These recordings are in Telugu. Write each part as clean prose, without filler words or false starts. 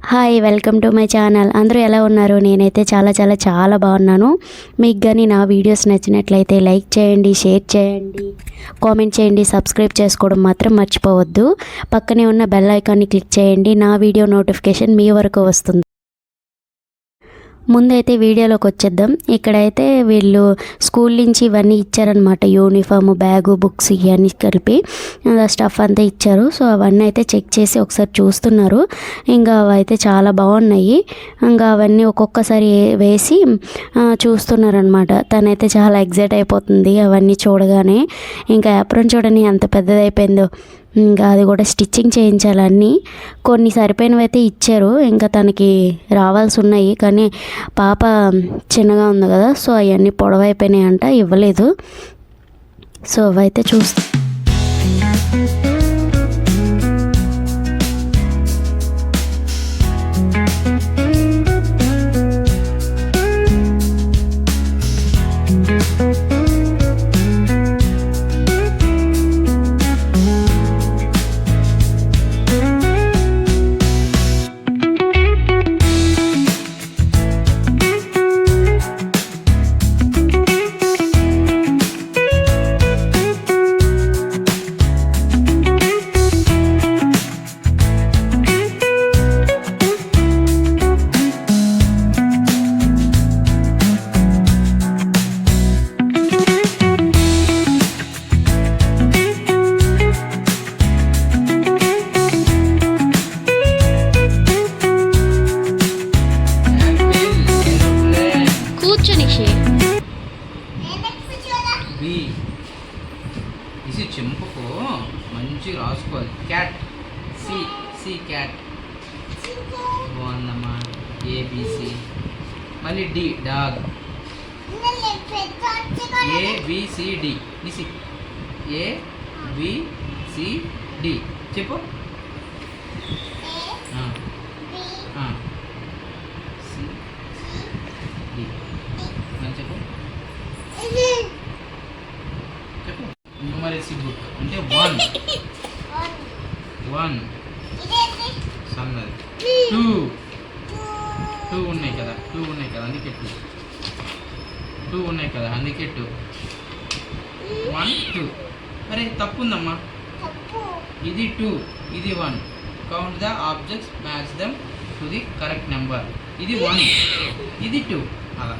Hi, welcome to my channel. అందరూ ఎలా ఉన్నారు? నేనైతే చాలా బాగున్నాను. మీకు కానీ నా వీడియోస్ నచ్చినట్లయితే లైక్ చేయండి, షేర్ చేయండి, కామెంట్ చేయండి, సబ్స్క్రైబ్ చేసుకోవడం మాత్రం మర్చిపోవద్దు. పక్కనే ఉన్న బెల్ ఐకాన్ని క్లిక్ చేయండి. నా వీడియో నోటిఫికేషన్ మీ వరకు వస్తుంది. ముందైతే వీడియోలోకి వచ్చేద్దాం. ఇక్కడైతే వీళ్ళు స్కూల్ నుంచి ఇవన్నీ ఇచ్చారనమాట. యూనిఫామ్, బ్యాగు, బుక్స్ ఇవన్నీ కలిపి స్టఫ్ అంతా ఇచ్చారు. సో అవన్నీ అయితే చెక్ చేసి ఒకసారి చూస్తున్నారు. ఇంకా అవైతే చాలా బాగున్నాయి. ఇంకా అవన్నీ ఒక్కొక్కసారి వేసి చూస్తున్నారనమాట. తనైతే చాలా ఎగ్జైట్ అయిపోతుంది అవన్నీ చూడగానే. ఇంకా యాప్రన్ చూడని ఎంత పెద్దదైపోయిందో. ఇంకా అది కూడా స్టిచ్చింగ్ చేయించాలన్నీ. కొన్ని సరిపోయినవి అయితే ఇచ్చారు, ఇంకా తనకి రావాల్సి ఉన్నాయి. కానీ పాప చిన్నగా ఉంది కదా, సో అవన్నీ పొడవైపోయినాయి అంట, ఇవ్వలేదు. సో అవైతే చూస్తా. చెంపకు మంచిగా రాసుకోవాలి. క్యాట్, సి క్యాట్ బాగుందమ్మా. ఏబిసి, మళ్ళీ డి డాగ్, ఏబిసిడి, ఏబిసిడి చెప్పు. చెప్పు చెప్పు. న్యూమరసీ బుక్ అంటే 1 సన్నది. 2 ఉన్నాయి కదా, అందుకే 2 ఉన్నాయి కదా, అందుకే 2. 1 2. అరే తప్పు ఉందమ్మా, ఇది 2, ఇది 1. Count the objects, match them to the correct number. ఇది 1, ఇది 2 అలా.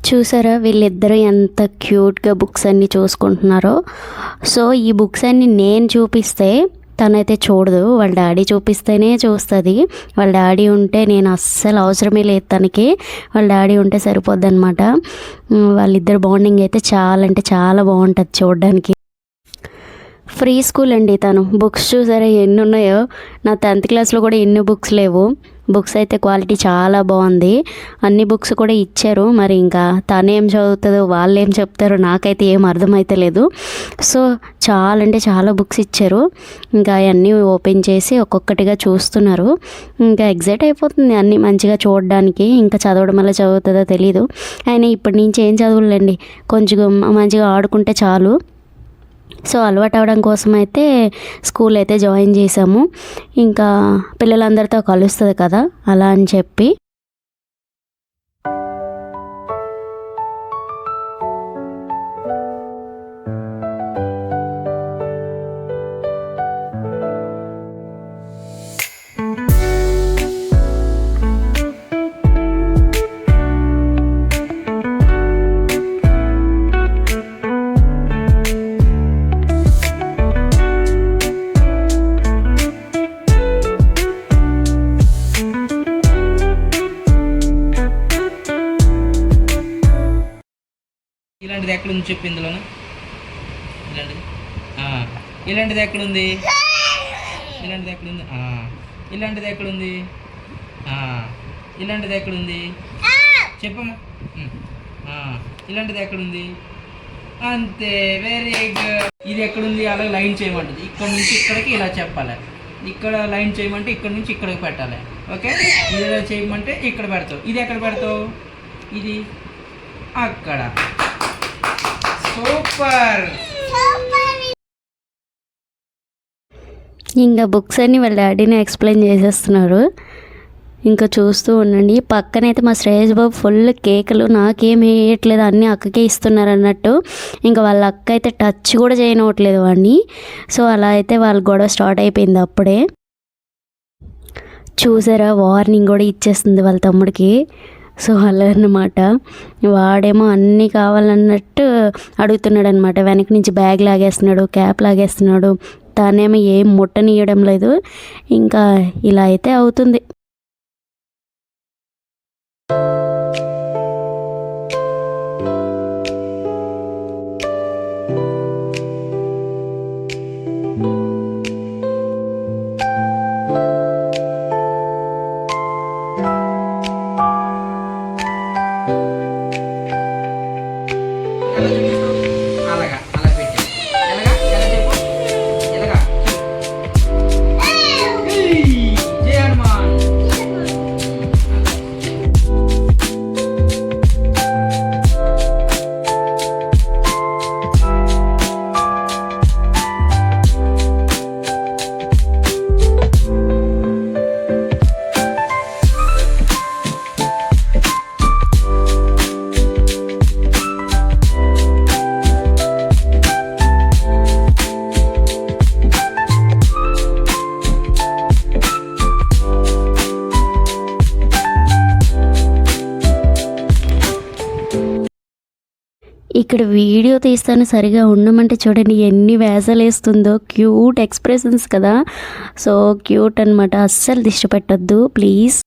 చూసారా వీళ్ళిద్దరూ ఎంత క్యూట్గా బుక్స్ అన్నీ చూసుకుంటున్నారో. సో ఈ బుక్స్ అన్నీ నేను చూపిస్తే తనైతే చూడదు, వాళ్ళ డాడీ చూపిస్తేనే చూస్తుంది. వాళ్ళ డాడీ ఉంటే నేను అస్సలు అవసరమే లేదు తనకి, వాళ్ళ డాడీ ఉంటే సరిపోద్ది అనమాట. వాళ్ళిద్దరు బాండింగ్ అయితే చాలా బాగుంటుంది చూడడానికి. ఫ్రీ స్కూల్ అండి తను. బుక్స్ చూసారా ఎన్ని ఉన్నాయో. నా 10th క్లాస్లో కూడా ఎన్ని బుక్స్ లేవు. బుక్స్ అయితే క్వాలిటీ చాలా బాగుంది. అన్ని బుక్స్ కూడా ఇచ్చారు. మరి ఇంకా తనేం చదువుతుందో వాళ్ళు ఏం చెప్తారో నాకైతే ఏం అర్థమైతే లేదు. సో చాలా బుక్స్ ఇచ్చారు. ఇంకా అవన్నీ ఓపెన్ చేసి ఒక్కొక్కటిగా చూస్తున్నారు. ఇంకా ఎగ్జైట్ అయిపోతుంది అన్నీ మంచిగా చూడడానికి. ఇంకా చదవడం వల్ల చదువుతుందో తెలీదు. అయినా ఇప్పటి నుంచి ఏం చదువులేండి, కొంచెం మంచిగా ఆడుకుంటే చాలు. సో అలవాటు అవ్వడం కోసం అయితే స్కూల్ అయితే జాయిన్ చేసాము. ఇంకా పిల్లలందరితో కలుస్తుంది కదా అలా అని చెప్పి. ఇలాంటిది ఎక్కడుంది చెప్పు ఇందులోన. ఇలాంటిది ఎక్కడుంది, ఇలాంటిది ఎక్కడుంది, ఇలాంటిది ఎక్కడుంది, ఇలాంటిది ఎక్కడుంది చెప్పమ్మా. ఇలాంటిది ఎక్కడుంది, అంతే, వెరీ గుడ్. ఇది ఎక్కడుంది అలాగే లైన్ చేయమంటుంది. ఇక్కడ నుంచి ఇక్కడికి ఇలా చెప్పాలి. ఇక్కడ లైన్ చేయమంటే ఇక్కడ నుంచి ఇక్కడికి పెట్టాలి. ఓకే, ఇది ఇలా చేయమంటే ఇక్కడ పెడతావు. ఇది ఎక్కడ పెడతావు, ఇది అక్కడ. సూపర్. ఇంకా బుక్స్ అన్నీ వాళ్ళ డాడీని ఎక్స్ప్లెయిన్ చేసేస్తున్నారు. ఇంకా చూస్తూ ఉండండి. పక్కనైతే మా శ్రేయస్ బాబు ఫుల్ కేకులు, నాకేం వేయట్లేదు, అన్నీ అక్కకే ఇస్తున్నారు అన్నట్టు. ఇంకా వాళ్ళ అక్క అయితే టచ్ కూడా చేయనవట్లేదు వాడిని. సో అలా అయితే వాళ్ళ గొడవ స్టార్ట్ అయిపోయింది అప్పుడే. చూసారా, వార్నింగ్ కూడా ఇచ్చేస్తుంది వాళ్ళ తమ్ముడికి. సో అలా అన్నమాట. వాడేమో అన్నీ కావాలన్నట్టు అడుగుతున్నాడు అనమాట. వెనక నుంచి బ్యాగ్ లాగేస్తున్నాడు, క్యాప్ లాగేస్తున్నాడు. తానేమో ఏం ముట్టనియడం లేదు. ఇంకా ఇలా అయితే అవుతుంది. అలాగా అలా పెట్టేసి ఎలాగా ఎలా చెప్పు ఎలాగా జయ హనుమాన్. ఇక్కడ వీడియో తీస్తాను సరిగా ఉండమంటే చూడండి ఎన్ని వేసాలు వేస్తుందో. క్యూట్ ఎక్స్ప్రెషన్స్ కదా, సో క్యూట్ అనమాట. అస్సలు దిష్టి పెట్టద్దు ప్లీజ్.